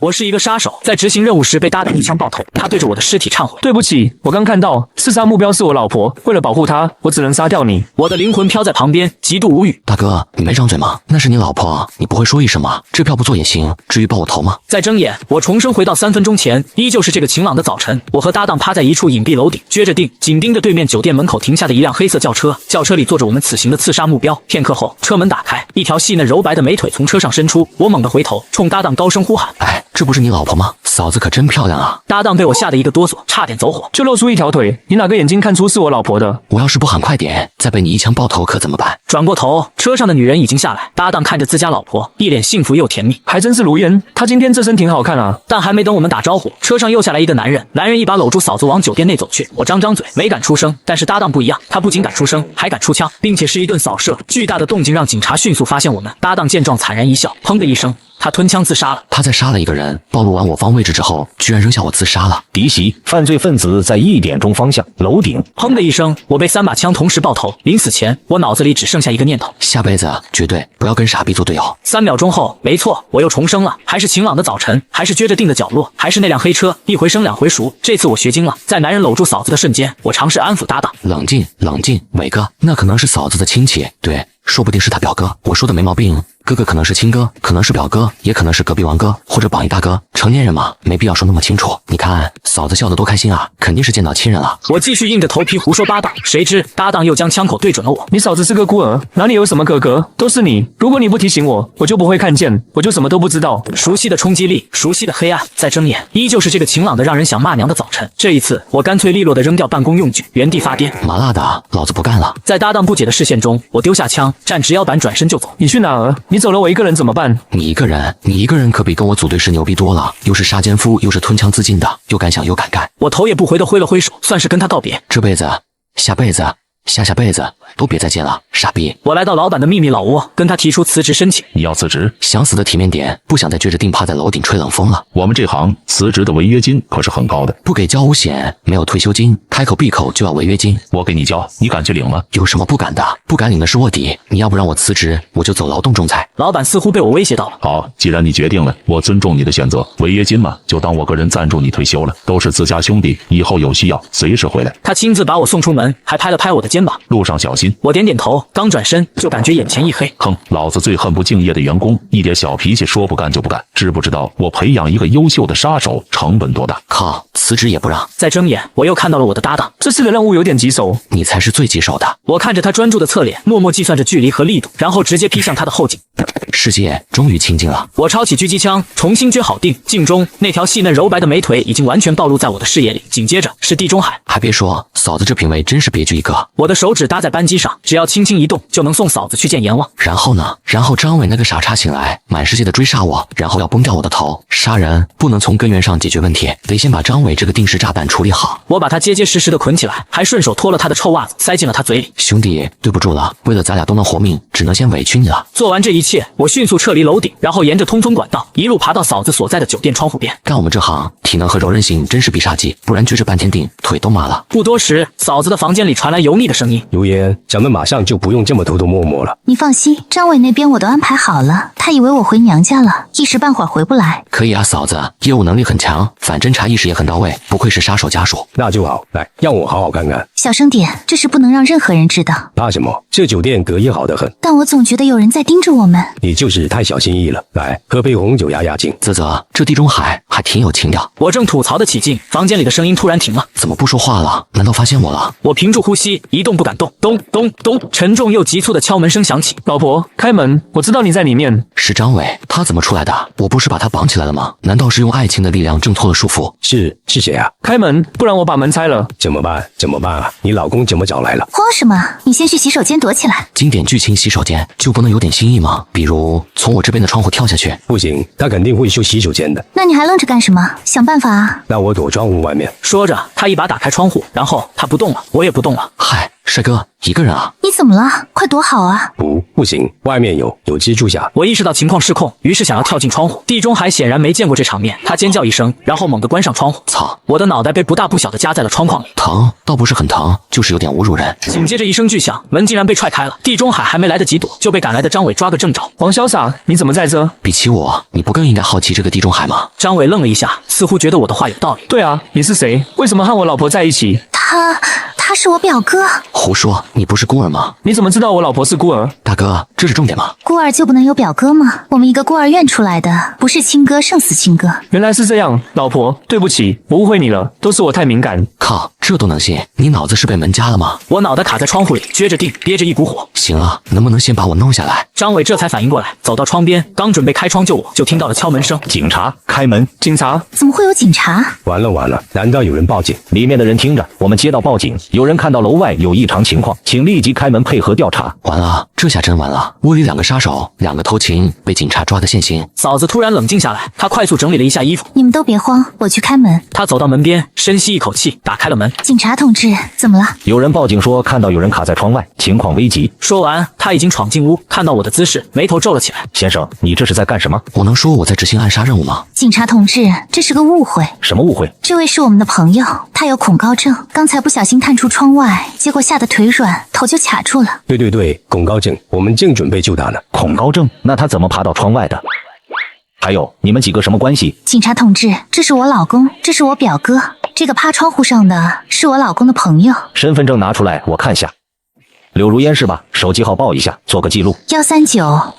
我是一个杀手，在执行任务时被搭档一枪爆头，他对着我的尸体忏悔。对不起，我刚看到刺杀目标是我老婆，为了保护她，我只能杀掉你。我的灵魂飘在旁边，极度无语。大哥，你没张嘴吗？那是你老婆，你不会说一声吗？这票不做也行，至于爆我头吗？在睁眼，我重生回到3分钟前，依旧是这个晴朗的早晨。我和搭档趴在一处隐蔽楼顶，撅着腚，紧盯着对面酒店门口停下的一辆黑色轿车。轿车里坐着我们此行的刺杀目标。片刻后，车门打开，一条细嫩柔白的美腿从车上伸出。我猛地回头，冲搭档高声呼喊：“哎，这不是你老婆吗？嫂子可真漂亮啊！”搭档被我吓得一个哆嗦，差点走火。就露出一条腿，你哪个眼睛看出是我老婆的？我要是不喊快点，再被你一枪爆头可怎么办？转过头，车上的女人已经下来。搭档看着自家老婆，一脸幸福又甜蜜。还真是如烟，她今天这身挺好看啊。但还没等我们打招呼，车上又下来一个男人。男人一把搂住嫂子往酒店内走去。我张嘴没敢出声，但是搭档不一样，他不仅敢出声，还敢出枪，并且是一顿扫射。巨大的动静让警察迅速发现我们。搭档见状惨然一笑，砰的一声，他吞枪自杀了。他在杀了一个人，暴露完我方位置之后，居然扔下我自杀了。敌袭，犯罪分子在1点钟方向楼顶。砰的一声，我被3把枪同时爆头。临死前，我脑子里只剩下一个念头：下辈子绝对不要跟傻逼做队友。3秒钟后，没错，我又重生了，还是晴朗的早晨，还是撅着腚的角落，还是那辆黑车，一回生2回熟。这次我学精了，在男人搂住嫂子的瞬间，我尝试安抚搭档：冷静，冷静，伟哥，那可能是嫂子的亲戚，对，说不定是他表哥。我说的没毛病。哥哥可能是亲哥，可能是表哥，也可能是隔壁王哥或者榜一大哥。成年人嘛，没必要说那么清楚。你看嫂子笑得多开心啊，肯定是见到亲人了。我继续硬着头皮胡说八道，谁知搭档又将枪口对准了我。你嫂子是个孤儿，哪里有什么哥哥，都是你。如果你不提醒我，我就不会看见，我就什么都不知道。熟悉的冲击力，熟悉的黑暗。再睁眼，依旧是这个晴朗的让人想骂娘的早晨。这一次，我干脆利落地扔掉办公用具，原地发癫。麻辣的，老子不干了！在搭档不解的视线中，我丢下枪，站直腰板，转身就走。你去哪儿？你走了，我一个人怎么办？你一个人可比跟我组队时牛逼多了，又是杀奸夫，又是吞枪自尽的，又敢想又敢干。我头也不回地挥了挥手，算是跟他告别。这辈子、下辈子、下辈子都别再见了，傻逼！我来到老板的秘密老窝，跟他提出辞职申请。你要辞职？想死的体面点，不想再撅着腚趴在楼顶吹冷风了。我们这行辞职的违约金可是很高的，不给交五险，没有退休金，开口闭口就要违约金。我给你交，你敢去领吗？有什么不敢的？不敢领的是卧底。你要不让我辞职，我就走劳动仲裁。老板似乎被我威胁到了。好，既然你决定了，我尊重你的选择。违约金嘛，就当我个人赞助你退休了，都是自家兄弟，以后有需要随时回来。他亲自把我送出门，还拍了拍我的肩膀，路上小心。我点点头，刚转身就感觉眼前一黑。哼，老子最恨不敬业的员工，一点小脾气说不干就不干。知不知道我培养一个优秀的杀手成本多大？靠，辞职也不让。再睁眼，我又看到了我的搭档。这次的任务有点棘手，你才是最棘手的。我看着他专注的侧脸，默默计算着距离和力度，然后直接劈向他的后颈。世界终于清静了。我抄起狙击枪，重新撅好腚，镜中那条细嫩柔白的美腿已经完全暴露在我的视野里。紧接着是地中海。还别说，嫂子这品味真是别具一格。我的手指搭在扳机上，只要轻轻一动，就能送嫂子去见阎王。然后呢？然后张伟那个傻叉醒来，满世界的追杀我，然后要崩掉我的头。杀人不能从根源上解决问题，得先把张伟这个定时炸弹处理好。我把他结结实实的捆起来，还顺手脱了他的臭袜子塞进了他嘴里。兄弟，对不住了，为了咱俩都能活命，只能先委屈你了。做完这一切，我迅速撤离楼顶，然后沿着通风管道一路爬到嫂子所在的酒店窗户边。干我们这行，体能和柔韧性真是必杀技，不然撅着半天腚，腿都麻了。不多时，嫂子的房间里传来油腻的声音：“如烟，咱们马上就不用这么偷偷摸摸了。你放心，张伟那边我都安排好了，他以为我回娘家了，一时半会儿回不来。可以啊，嫂子，业务能力很强，反侦查意识也很到位，不愧是杀手家属。那就好，来，让我好好看看。小声点，这事不能让任何人知道。怕什么？这酒店隔音好得很。但我总觉得有人在盯着我们。你就是太小心翼翼了。来，喝杯红酒压压惊。啧啧，这地中海还挺有情调。我正吐槽的起劲，房间里的声音突然停了。怎么不说话了？难道发现我了？我屏住呼吸，一动不敢动。咚咚咚，沉重又急促的敲门声响起。老婆，开门，我知道你在里面。是张伟，他怎么出来的？我不是把他绑起来了吗？难道是用爱情的力量挣脱了束缚？是谁啊？开门，不然我把门拆了。怎么办啊？你老公怎么找来了？慌什么？你先去洗手间躲起来。经典剧情洗手间就不能有点新意吗？比如从我这边的窗户跳下去？不行，他肯定会修洗手间的。那你还愣着干什么？想办法啊！那我躲窗户外面。说着，他一把打开窗户，然后他不动了，我也不动了。嗨，帅哥，一个人啊？你怎么了？快躲好啊！不行，外面有蜘蛛侠。我意识到情况失控，于是想要跳进窗户。地中海显然没见过这场面，他尖叫一声，然后猛地关上窗户。操！我的脑袋被不大不小的夹在了窗框里，疼，倒不是很疼，就是有点侮辱人。紧接着一声巨响，门竟然被踹开了。地中海还没来得及躲，就被赶来的张伟抓个正着。王潇洒，你怎么在这？比起我，你不更应该好奇这个地中海吗？张伟愣了一下，似乎觉得我的话有道理。对啊，你是谁？为什么和我老婆在一起？他是我表哥。胡说，你不是孤儿吗？你怎么知道我老婆是孤儿？大哥，这是重点吗？孤儿就不能有表哥吗？我们一个孤儿院出来的，不是亲哥胜似亲哥。原来是这样，老婆，对不起，我误会你了，都是我太敏感。靠，这都能信？你脑子是被门夹了吗？我脑袋卡在窗户里，撅着腚，憋着一股火。行啊，能不能先把我弄下来？张伟这才反应过来，走到窗边，刚准备开窗救我，就听到了敲门声。警察，开门！警察？怎么会有警察？完了，难道有人报警？里面的人听着，我们接到报警，有人看到楼外有异常情况，请立即开门配合调查。完了，这下真完了！屋里2个杀手，2个偷情，被警察抓的现行。嫂子突然冷静下来，她快速整理了一下衣服。你们都别慌，我去开门。她走到门边，深吸一口气，打开了门。警察同志，怎么了？有人报警说看到有人卡在窗外，情况危急。说完，她已经闯进屋，看到我的姿势，眉头皱了起来。先生，你这是在干什么？我能说我在执行暗杀任务吗？警察同志，这是个误会。什么误会？这位是我们的朋友，他有恐高症，刚才不小心探出窗外，结果吓得腿软，头就卡住了。对，恐高症，我们正准备救他呢。恐高症？那他怎么爬到窗外的？还有，你们几个什么关系？警察同志，这是我老公，这是我表哥，这个趴窗户上的是我老公的朋友。身份证拿出来，我看下。柳如烟是吧？手机号报一下，做个记录。139。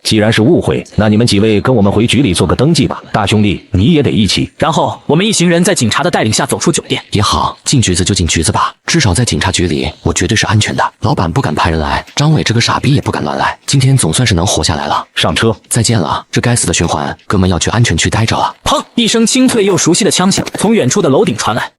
既然是误会，那你们几位跟我们回局里做个登记吧。大兄弟，你也得一起。然后我们一行人在警察的带领下走出酒店。也好，进局子就进局子吧，至少在警察局里，我绝对是安全的。老板不敢派人来，张伟这个傻逼也不敢乱来。今天总算是能活下来了。上车，再见了，这该死的循环，哥们要去安全区待着了。砰！一声清脆又熟悉的枪响从远处的楼顶传来。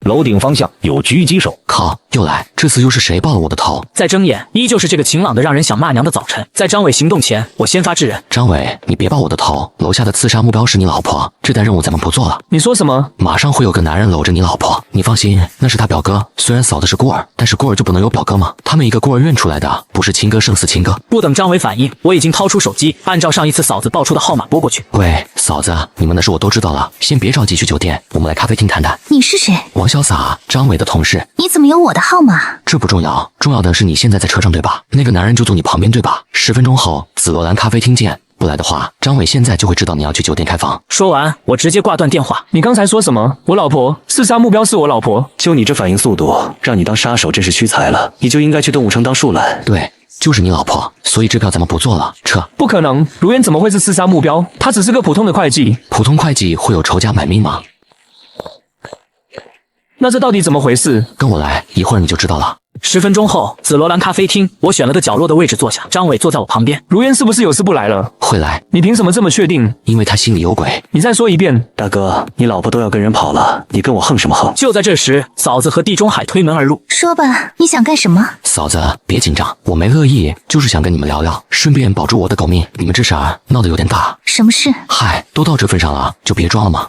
楼顶方向有狙击手。靠，又来！这次又是谁爆了我的头？再睁眼，依旧是这个晴朗的让人想骂娘的早晨。在张伟行动前，我先发制人。张伟，你别爆我的头！楼下的刺杀目标是你老婆，这单任务咱们不做了。你说什么？马上会有个男人搂着你老婆，你放心，那是他表哥。虽然嫂子是孤儿，但是孤儿就不能有表哥吗？他们一个孤儿院出来的，不是亲哥胜似亲哥。不等张伟反应，我已经掏出手机，按照上一次嫂子报出的号码拨过去。喂，嫂子，你们的事我都知道了，先别着急去酒店，我们来咖啡厅谈谈。你是谁？王潇洒，张伟的同事。你怎么有我的号码？这不重要，重要的是你现在在车上对吧？那个男人就坐你旁边对吧？10分钟后紫罗兰咖啡厅见。不来的话，张伟现在就会知道你要去酒店开房。说完，我直接挂断电话。你刚才说什么？我老婆？刺杀目标是我老婆？就你这反应速度，让你当杀手真是屈才了。你就应该去动物城当树懒。对，就是你老婆，所以这票咱们不做了，撤。不可能，如烟怎么会是刺杀目标？他只是个普通的会计。普通会计会有仇家买命吗？那这到底怎么回事？跟我来，一会儿你就知道了。10分钟后，紫罗兰咖啡厅，我选了个角落的位置坐下，张伟坐在我旁边。如烟是不是有事不来了？会来。你凭什么这么确定？因为他心里有鬼。你再说一遍。大哥，你老婆都要跟人跑了，你跟我横什么横？就在这时，嫂子和地中海推门而入。说吧，你想干什么？嫂子，别紧张，我没恶意，就是想跟你们聊聊，顺便保住我的狗命。你们这事儿闹得有点大。什么事？嗨，都到这份上了，就别装了嘛。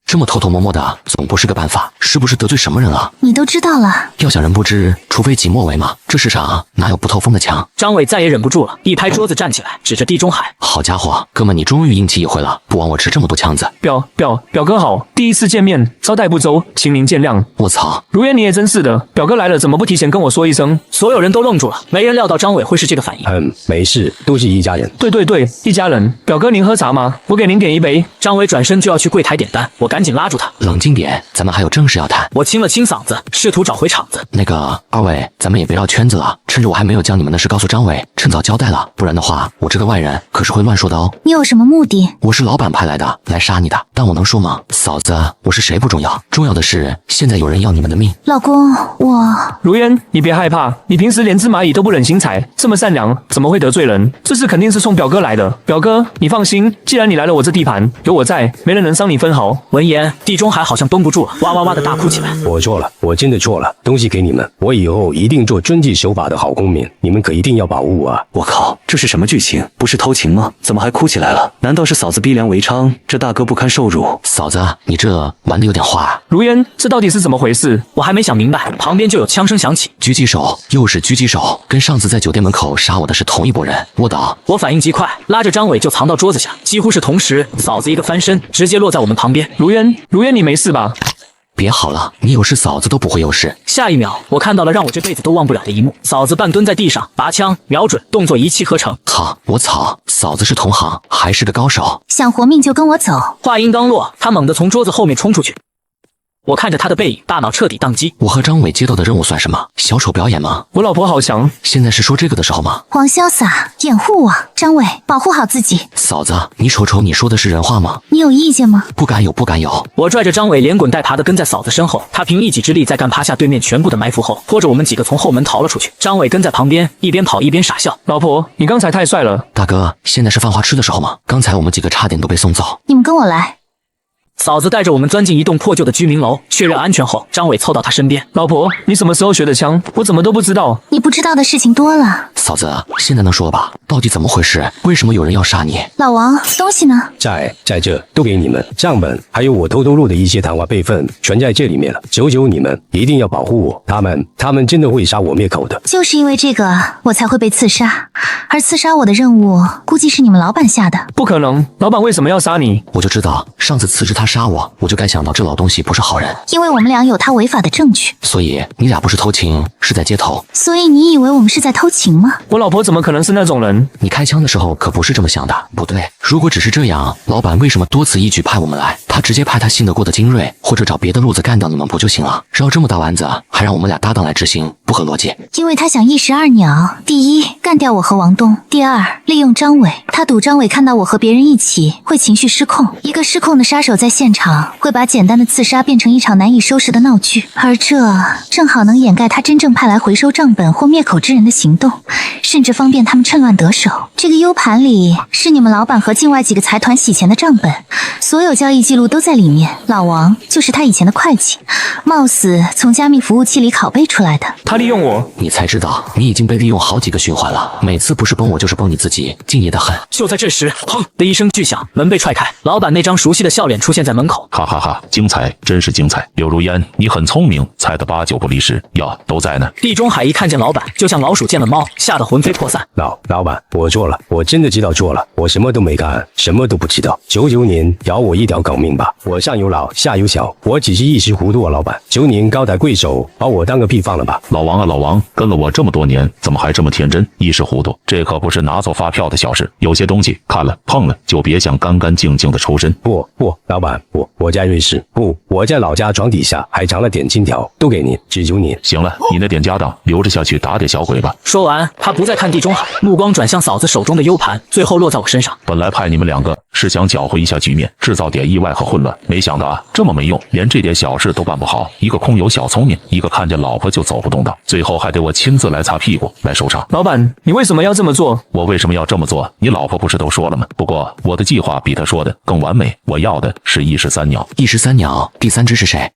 这么偷偷摸摸的，总不是个办法，是不是得罪什么人了？你都知道了。要想人不知，除非己莫为嘛。这世上哪有不透风的墙？张伟再也忍不住了，一拍桌子站起来，指着地中海。好家伙，哥们，你终于硬气一回了，不枉我吃这么多枪子。表哥好，第一次见面，招待不周，请您见谅。我操，如烟你也真是的，表哥来了怎么不提前跟我说一声？所有人都愣住了，没人料到张伟会是这个反应。没事，都是一家人。对，一家人。表哥您喝茶吗？我给您点一杯。张伟转身就要去柜台点单，我赶紧拉住他。冷静点，咱们还有正事要谈。我清了清嗓子，试图找回场子。那个二位，咱们也别绕圈子了，趁着我还没有将你们的事告诉张伟，趁早交代了，不然的话，我这个外人可是会乱说的哦。你有什么目的？我是老板派来的，来杀你的，但我能说吗？嫂子，我是谁不重要，重要的是现在有人要你们的命。老公，我……如烟，你别害怕，你平时连只蚂蚁都不忍心踩，这么善良，怎么会得罪人？这次肯定是冲表哥来的。表哥，你放心，既然你来了我这地盘，有我在，没人能伤你分毫。闻闻言，地中海好像绷不住了，哇哇哇的大哭起来。我错了，我真的错了，东西给你们，我以后一定做遵纪守法的好公民，你们可一定要保护我啊！我靠，这是什么剧情？不是偷情吗？怎么还哭起来了？难道是嫂子逼良为娼？这大哥不堪受辱。嫂子，你这玩的有点花啊！如烟，这到底是怎么回事？我还没想明白，旁边就有枪声响起。狙击手，又是狙击手，跟上次在酒店门口杀我的是同一拨人。卧倒！我反应极快，拉着张伟就藏到桌子下，几乎是同时，嫂子一个翻身，直接落在我们旁边。如烟，你没事吧？别好了，你有事嫂子都不会有事。下一秒，我看到了让我这辈子都忘不了的一幕：嫂子半蹲在地上，拔枪瞄准，动作一气呵成。好，我操，嫂子是同行，还是个高手。想活命就跟我走。话音刚落，他猛地从桌子后面冲出去。我看着他的背影，大脑彻底宕机。我和张伟接到的任务算什么？小丑表演吗？我老婆好强。现在是说这个的时候吗？黄潇洒，掩护我。张伟，保护好自己。嫂子，你瞅瞅，你说的是人话吗？你有意见吗？不敢有，不敢有。我拽着张伟连滚带爬的跟在嫂子身后，他凭一己之力在干趴下对面全部的埋伏后，拖着我们几个从后门逃了出去。张伟跟在旁边，一边跑一边傻笑。老婆，你刚才太帅了。大哥，现在是犯花痴的时候吗？刚才我们几个差点都被送走。你们跟我来。嫂子带着我们钻进一栋破旧的居民楼，确认安全后，张伟凑到她身边。老婆，你什么时候学的枪？我怎么都不知道。你不知道的事情多了。嫂子，现在能说了吧？到底怎么回事？为什么有人要杀你？老王，东西呢？在这，都给你们。账本还有我偷录的一些谈话备份，全在这里面了。求求你们，一定要保护我。他们真的会杀我灭口的。就是因为这个，我才会被刺杀。而刺杀我的任务，估计是你们老板下的。不可能，老板为什么要杀你？我就知道，上次辞职他杀我，我就该想到这老东西不是好人。因为我们俩有他违法的证据。所以你俩不是偷情，是在街头。所以你以为我们是在偷情吗？我老婆怎么可能是那种人？你开枪的时候可不是这么想的。不对，如果只是这样，老板为什么多此一举派我们来？他直接派他信得过的精锐，或者找别的路子干掉你们不就行了？绕这么大弯子，还让我们俩搭档来执行，不合逻辑。因为他想一石二鸟：第一，干掉我和王东；第二，利用张伟。他赌张伟看到我和别人一起，会情绪失控。一个失控的杀手在现场，会把简单的刺杀变成一场难以收拾的闹剧，而这正好能掩盖他真正派来回收账本或灭口之人的行动，甚至方便他们趁乱得手。这个 U 盘里是你们老板和境外几个财团洗钱的账本，所有交易记录都在里面。老王就是他以前的会计，貌似从加密服务器里拷贝出来的。他利用我，你才知道你已经被利用好几个循环了，每次不是崩我就是崩你自己，敬业的很。就在这时，砰的一声巨响，门被踹开，老板那张熟悉的笑脸出现在门口。哈哈哈，精彩，真是精彩！柳如烟，你很聪明，猜得8、9不离10呀，都在呢。地中海一看见老板，就像老鼠见了猫，吓得魂飞魄散。老板，我错了，我真的知道错了，我什么都没干，什么都不知道。求求您饶我一条狗命吧！我上有老，下有小，我只是一时糊涂啊，老板，求您高抬贵手，把我当个屁放了吧！老王啊，老王，跟了我这么多年，怎么还这么天真，一时糊涂？这可不是拿走发票的小事，有些东西看了碰了，就别想干干净净的抽身。不，老板，我在瑞士，我在老家床底下还藏了点金条，都给您，只求您。行了，你那点家当留着下去打点小鬼吧。说完，他不再看地中海，目光转向嫂子手中的 U 盘，最后落在我身上。本来派你们两个是想搅和一下局面，制造点意外和混乱，没想到啊，这么没用，连这点小事都办不好。一个空有小聪明，一个看见老婆就走不动的，最后还得我亲自来擦屁股来收场。老板，你为什么要这么做？我为什么要这么做？你老婆不是都说了吗？不过我的计划比她说的更完美，我要的是一石三鸟。一石三鸟，第三只是谁？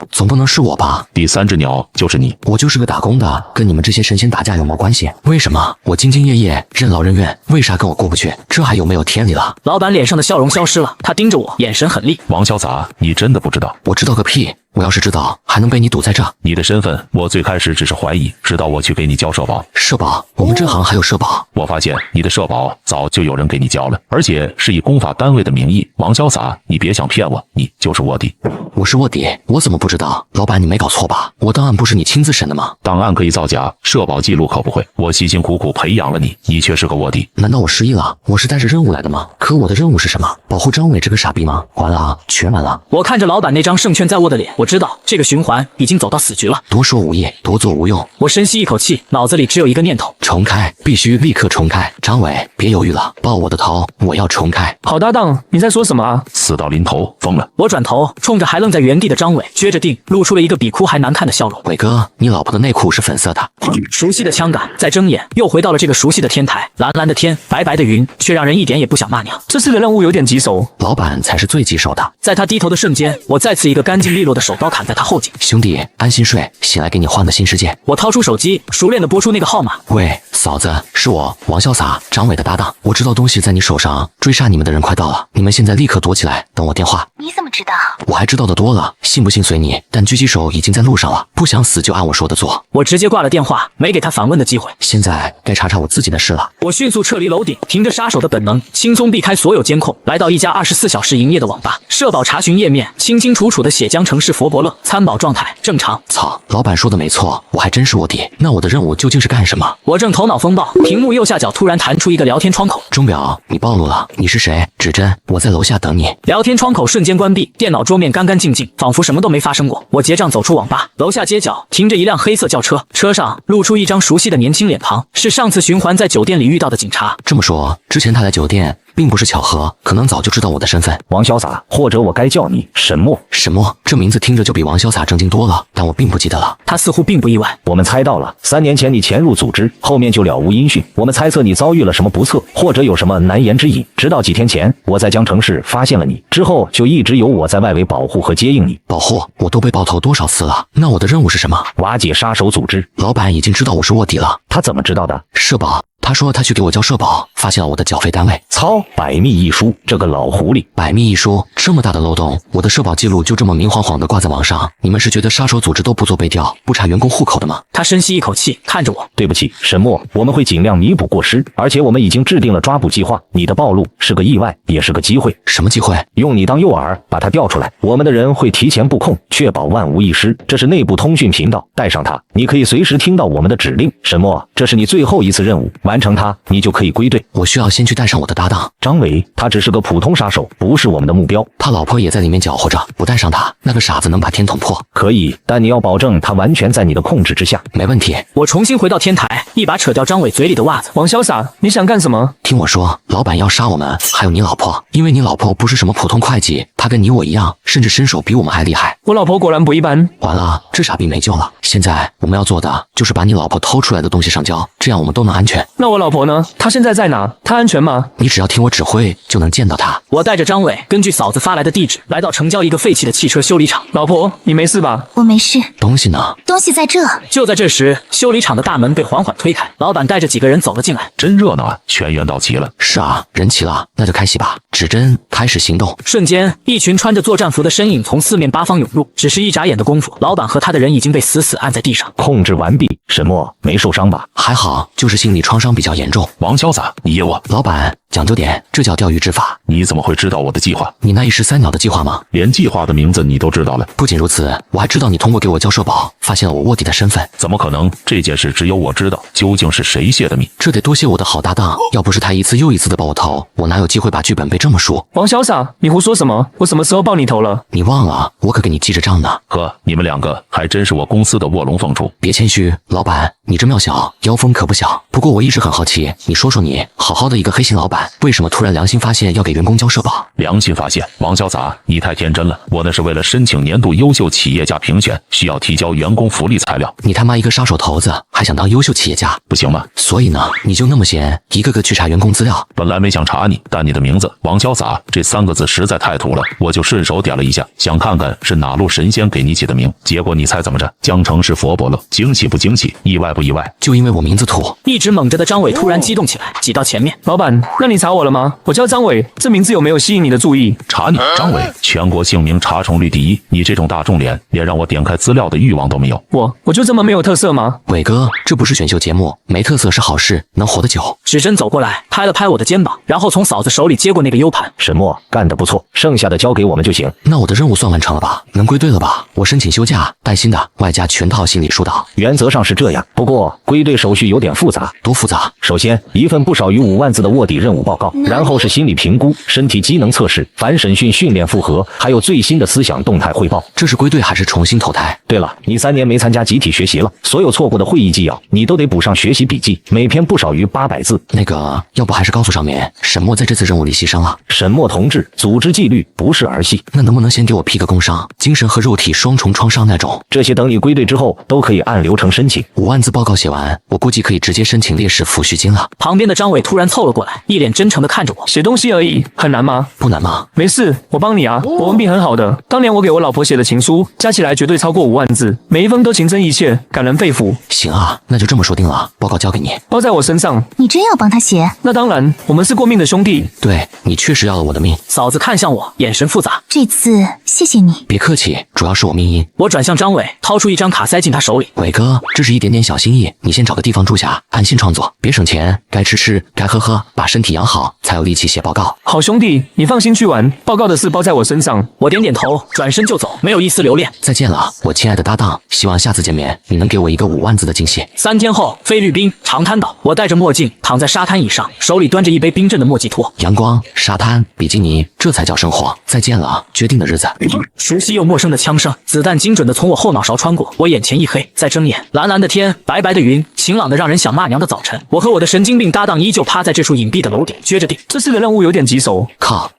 总不能是我吧？第三只鸟就是你。我就是个打工的，跟你们这些神仙打架有毛关系？为什么我兢兢业业、任劳任怨，为啥跟我过不去？这还有没有天理了？老板脸上的笑容消失了，他盯着我，眼神狠厉。王潇洒，你真的不知道？我知道个屁！我要是知道，还能被你堵在这？你的身份，我最开始只是怀疑，直到我去给你交社保。社保？我们这行还有社保？我发现你的社保早就有人给你交了，而且是以公法单位的名义。王潇洒，你别想骗我，你就是卧底。我是卧底？我怎么不知道？老板，你没搞错吧？我档案不是你亲自审的吗？档案可以造假，社保记录可不会。我辛辛苦苦培养了你，你却是个卧底。难道我失忆了？我是带着任务来的吗？可我的任务是什么？保护张伟这个傻逼吗？完了啊，全完了！我看着老板那张胜券在握的脸，我知道这个循环已经走到死局了。多说无益，多做无用。我深吸一口气，脑子里只有一个念头：重开，必须立刻重开。张伟，别犹豫了，抱我的头，我要重开。好搭档，你在说什么啊？死到临头，疯了！我转头冲着还愣在原地的张伟撅着腚，露出了一个比哭还难看的笑容。伟哥，你老婆的内裤是粉色的。熟悉的枪杆，再睁眼又回到了这个熟悉的天台，蓝蓝的天，白白的云，却让人一点也不想骂娘。这次的任务有点棘手，老板才是最棘手的。在他低头的瞬间，我再次一个干净利落的手刀砍在他后颈。兄弟，安心睡，醒来给你换个新世界。我掏出手机，熟练的拨出那个号码。喂，嫂子，是我王潇洒，张伟的搭档。我知道东西在你手上，追杀你们的人快到了，你们现在立刻躲起来，等我电话。你怎么知道？我还知道的多了，信不信随你，但狙击手已经在路上了，不想死就按我说的做。我直接挂了电话，没给他反问的机会。现在该查查我自己的事了。我迅速撤离楼顶，凭着杀手的本能，轻松避开所有监控，来到一家24小时营业的网吧。社保查询页面清清楚楚的写江城市佛伯勒，参保状态正常。操，老板说的没错，我还真是卧底。那我的任务究竟是干什么？我正头脑风暴，屏幕右下角突然弹出一个聊天窗口。钟表，你暴露了，你是谁？指针，我在楼下等你。聊天窗口瞬间关闭，电脑桌面干干净净，仿佛什么都没发生过。我结账走出网吧，楼下街角停着一辆黑色轿车，车上露出一张熟悉的年轻脸庞，是上次循环在酒店里遇到的警察。这么说，之前他来酒店并不是巧合，可能早就知道我的身份。王潇洒，或者我该叫你沈墨。沈墨，这名字听着就比王潇洒正经多了，但我并不记得了。他似乎并不意外。我们猜到了，3年前你潜入组织，后面就了无音讯。我们猜测你遭遇了什么不测，或者有什么难言之隐。直到几天前，我在江城市发现了你，之后就一直有我在外围保护和接应你。保护？我都被爆头多少次了？那我的任务是什么？瓦解杀手组织。老板已经知道我是卧底了。他怎么知道的？社保。他说他去给我交社保，发现了我的缴费单位。操，百密一疏，这个老狐狸！百密一疏，这么大的漏洞，我的社保记录就这么明晃晃的挂在网上。你们是觉得杀手组织都不做背调，不查员工户口的吗？他深吸一口气，看着我。对不起，沈墨，我们会尽量弥补过失，而且我们已经制定了抓捕计划。你的暴露是个意外，也是个机会。什么机会？用你当诱饵，把他调出来。我们的人会提前布控，确保万无一失。这是内部通讯频道，带上它，你可以随时听到我们的指令。沈墨，这是你最后一次任务，完成它，你就可以归队。我需要先去带上我的搭档张伟，他只是个普通杀手，不是我们的目标。他老婆也在里面搅和着，不带上他，那个傻子能把天捅破。可以，但你要保证他完全在你的控制之下。没问题。我重新回到天台，一把扯掉张伟嘴里的袜子。王潇洒，你想干什么？听我说，老板要杀我们，还有你老婆，因为你老婆不是什么普通会计，她跟你我一样，甚至身手比我们还厉害。我老婆果然不一般。完了，这傻逼没救了。现在我们要做的就是把你老婆偷出来的东西上交，这样我们都能安全。那我老婆呢？她现在在哪？她安全吗？你只要听我指挥，就能见到她。我带着张伟，根据嫂子发来的地址，来到城郊一个废弃的汽车修理厂。老婆，你没事吧？我没事。东西呢？东西在这。就在这时，修理厂的大门被缓缓推开，老板带着几个人走了进来。真热闹啊，全员到齐了。是啊，人齐了，那就开洗吧。指针开始行动。瞬间，一群穿着作战服的身影从四面八方涌入，只是一眨眼的功夫，老板和他的人已经被死死按在地上。控制完毕，沈墨没受伤吧？还好，就是心理创伤比较严重。王潇洒，你噎我。老板，讲究点，这叫钓鱼执法。你怎么会知道我的计划？你那一石三鸟的计划吗？连计划的名字你都知道了。不仅如此，我还知道你通过给我交社保，发现了我卧底的身份。怎么可能？这件事只有我知道。究竟是谁泄的密？这得多谢我的好搭档，要不是他一次又一次的爆我头，我哪有机会把剧本背这么熟？王潇洒，你胡说什么？我什么时候爆你头了？你忘了，我可给你记着账呢。呵，你们两个还真是我公司的卧龙凤雏。别谦虚，老板，你这庙小，妖风可不小。不过我一直很好奇，你说说你，好好的一个黑心老板，为什么突然良心发现要给员工交社保？良心发现，王潇洒，你太天真了。我那是为了申请年度优秀企业家评选，需要提交员工福利材料。你他妈一个杀手头子，还想当优秀企业家，不行吗？所以呢，你就那么闲，一个个去查员工资料？本来没想查你，但你的名字王潇洒这3个字实在太土了，我就顺手点了一下，想看看是哪路神仙给你起的名。结果你猜怎么着？江城市佛伯乐，惊喜不惊喜？意外不意外？就因为我名字土。一直猛着的张伟突然激动起来，挤到前面。老板，那你查我了吗？我叫张伟，这名字有没有吸引你的注意？查你，张伟，全国姓名查重率第1，你这种大众脸，连让我点开资料的欲望都没有。我就这么没有特色吗？伟哥，这不是选秀节目，没特色是好事，能活得久。指针走过来，拍了拍我的肩膀，然后从嫂子手里接过那个 U 盘。沈墨干得不错，剩下的交给我们就行。那我的任务算完成了吧？能归队了吧？我申请休假，带薪的，外加全套心理疏导。原则上是这样，不过归队手续有点复杂。多复杂？首先，一份不少于5万字的卧底任务报告，然后是心理评估、身体机能测试、反审讯训练复核，还有最新的思想动态汇报。这是归队还是重新投胎？对了，你3年没参加集体学习了，所有错过的会议纪要你都得补上学习笔记，每篇不少于800字。那个，要不还是告诉上面，沈墨在这次任务里牺牲了。沈墨同志，组织纪律不是儿戏。那能不能先给我批个工伤，精神和肉体双重创伤那种？这些等你归队之后都可以按流程申请。5万字报告写完，我估计可以直接申请烈士抚恤金了。旁边的张伟突然凑了过来，一脸真诚地看着我。写东西而已，很难吗？不难吗？没事，我帮你啊，我文笔很好的。当年我给我老婆写的情书，加起来绝对超过5万字，每一封都情真意切，感人肺腑。行啊，那就这么说定了，报告交给你。包在我身上。你真要帮他写？那当然，我们是过命的兄弟。对，你确实要了我的命。嫂子看向我，眼神复杂。这次谢谢你。别客气，主要是我命硬。我转向张伟，掏出一张卡塞进他手里。伟哥，这是一点点小心意，你先找个地方住下，安心创作，别省钱，该吃吃，该喝喝，把身体养好，才有力气写报告。好兄弟，你放心去玩，报告的事包在我身上。我点点头，转身就走，没有一丝留恋。再见了，我亲爱的搭档，希望下次见面你能给我一个5万字的惊喜。3天后，菲律宾长滩岛，我戴着墨镜躺在沙滩椅上，手里端着一杯冰镇的莫吉托。阳光、沙滩、比基尼，这才叫生活。再见了，决定的日子。熟悉又陌生的枪声，子弹精准的从我后脑勺穿过，我眼前一黑，再睁眼，蓝蓝的天，白白的云，晴朗的让人想骂娘的早晨。我和我的神经病搭档依旧趴在这处隐蔽的楼顶，撅着腚。这次的任务有点棘手。靠，